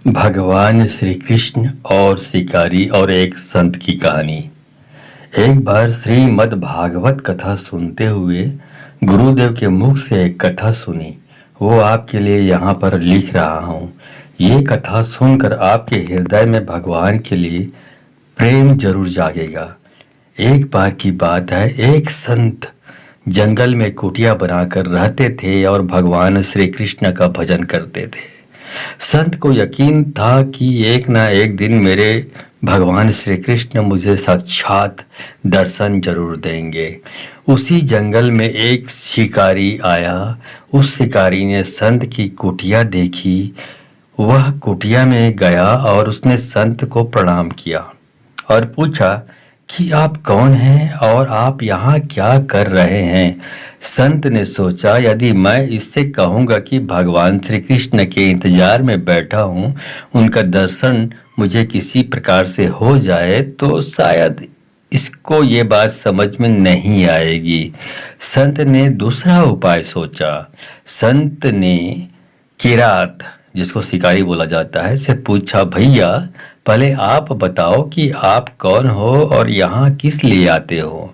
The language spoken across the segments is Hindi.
भगवान श्री कृष्ण और शिकारी और एक संत की कहानी। एक बार श्रीमद् भागवत कथा सुनते हुए गुरुदेव के मुख से एक कथा सुनी। वो आपके लिए यहाँ पर लिख रहा हूँ। ये कथा सुनकर आपके हृदय में भगवान के लिए प्रेम जरूर जागेगा। एक बार की बात है, एक संत जंगल में कुटिया बनाकर रहते थे और भगवान श्री कृष्ण का भजन करते थे। संत को यकीन था कि एक ना एक दिन मेरे भगवान श्री कृष्ण मुझे साक्षात दर्शन जरूर देंगे। उसी जंगल में एक शिकारी आया। उस शिकारी ने संत की कुटिया देखी। वह कुटिया में गया और उसने संत को प्रणाम किया और पूछा कि आप कौन हैं और आप यहाँ क्या कर रहे हैं। संत ने सोचा, यदि मैं इससे कहूँगा कि भगवान श्री कृष्ण के इंतजार में बैठा हूँ, उनका दर्शन मुझे किसी प्रकार से हो जाए तो शायद इसको ये बात समझ में नहीं आएगी। संत ने दूसरा उपाय सोचा। संत ने किरात, जिसको शिकारी बोला जाता है, से पूछा, भैया पहले आप बताओ कि आप कौन हो और यहाँ किस लिए आते हो।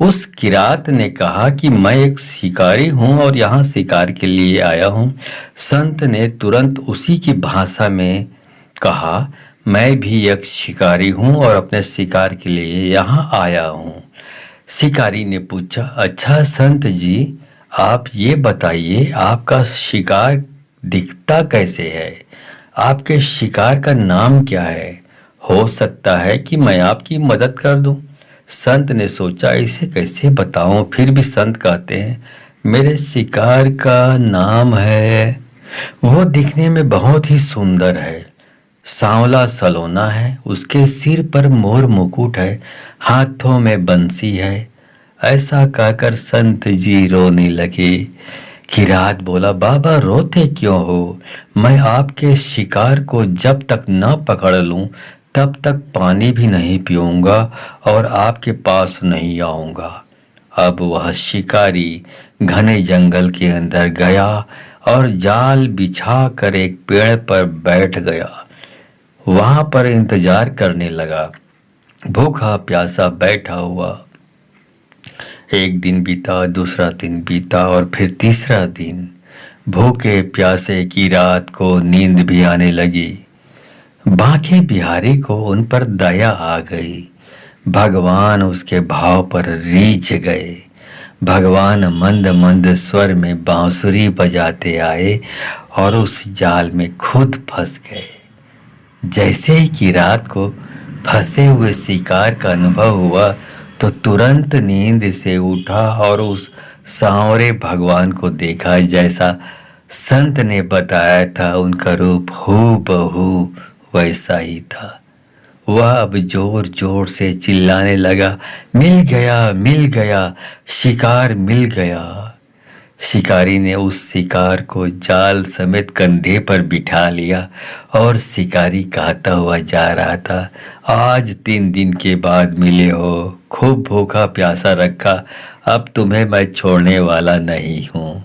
उस किरात ने कहा कि मैं एक शिकारी हूँ और यहाँ शिकार के लिए आया हूँ। संत ने तुरंत उसी की भाषा में कहा, मैं भी एक शिकारी हूँ और अपने शिकार के लिए यहाँ आया हूँ। शिकारी ने पूछा, अच्छा संत जी, आप ये बताइए आपका शिकार दिखता कैसे है, आपके शिकार का नाम क्या है, हो सकता है कि मैं आपकी मदद कर दूं। संत ने सोचा, इसे कैसे बताऊं। फिर भी संत कहते हैं, मेरे शिकार का नाम है, वो दिखने में बहुत ही सुंदर है, सांवला सलोना है, उसके सिर पर मोर मुकुट है, हाथों में बंसी है। ऐसा कहकर संत जी रोने लगे। किरात बोला, बाबा रोते क्यों हो, मैं आपके शिकार को जब तक न पकड़ लूं तब तक पानी भी नहीं पीऊंगा और आपके पास नहीं आऊंगा। अब वह शिकारी घने जंगल के अंदर गया और जाल बिछा कर एक पेड़ पर बैठ गया। वहां पर इंतजार करने लगा, भूखा प्यासा बैठा हुआ। एक दिन बीता, दूसरा दिन बीता और फिर तीसरा दिन। भूखे प्यासे की रात को नींद भी आने लगी। बांके बिहारी को उन पर दया आ गई। भगवान उसके भाव पर रीझ गए। भगवान मंद मंद स्वर में बांसुरी बजाते आए और उस जाल में खुद फंस गए। जैसे ही कि रात को फंसे हुए शिकार का अनुभव हुआ तो तुरंत नींद से उठा और उस सांवरे भगवान को देखा जैसा संत ने बताया था। उनका रूप हूबहू वैसा ही था। वह अब जोर जोर से चिल्लाने लगा, मिल गया, शिकार मिल गया। शिकारी ने उस शिकार को जाल समेत कंधे पर बिठा लिया और शिकारी कहता हुआ जा रहा था, आज 3 दिन के बाद मिले हो, खूब भूखा प्यासा रखा, अब तुम्हें मैं छोड़ने वाला नहीं हूँ।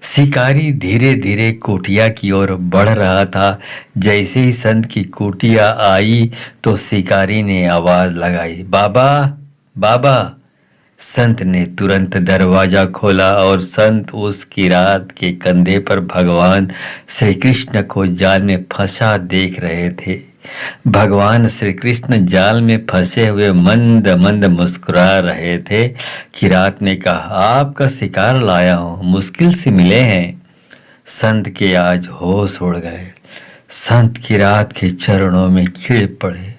शिकारी धीरे धीरे कुटिया की ओर बढ़ रहा था। जैसे ही संत की कुटिया आई तो शिकारी ने आवाज लगाई, बाबा बाबा। संत ने तुरंत दरवाजा खोला और संत उस किरात के कंधे पर भगवान श्री कृष्ण को जाल में फंसा देख रहे थे। भगवान श्री कृष्ण जाल में फंसे हुए मंद मंद मुस्कुरा रहे थे। किरात ने कहा, आपका शिकार लाया हूं, मुश्किल से मिले हैं। संत के आज होश उड़ गए। संत किरात के चरणों में गिर पड़े।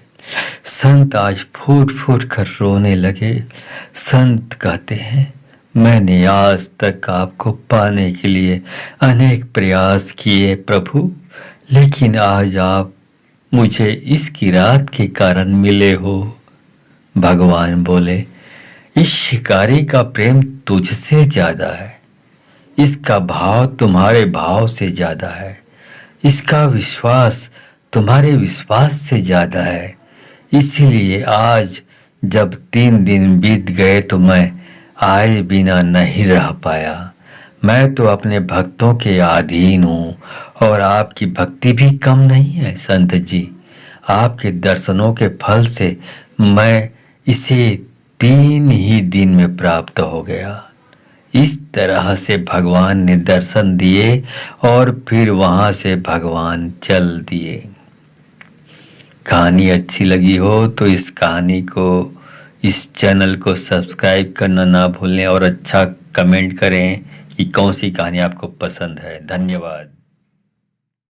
संत आज फूट फूट कर रोने लगे। संत कहते हैं, मैंने आज तक आपको पाने के लिए अनेक प्रयास किए प्रभु, लेकिन आज आप मुझे इस किरात के कारण मिले हो। भगवान बोले, इस शिकारी का प्रेम तुझसे ज्यादा है, इसका भाव तुम्हारे भाव से ज्यादा है, इसका विश्वास तुम्हारे विश्वास से ज्यादा है। इसीलिए आज जब 3 दिन बीत गए तो मैं आए बिना नहीं रह पाया। मैं तो अपने भक्तों के अधीन हूँ और आपकी भक्ति भी कम नहीं है संत जी। आपके दर्शनों के फल से मैं इसे 3 ही दिन में प्राप्त हो गया। इस तरह से भगवान ने दर्शन दिए और फिर वहां से भगवान चल दिए। कहानी अच्छी लगी हो तो इस कहानी को, इस चैनल को सब्सक्राइब करना ना भूलें और अच्छा कमेंट करें कि कौन सी कहानी आपको पसंद है। धन्यवाद।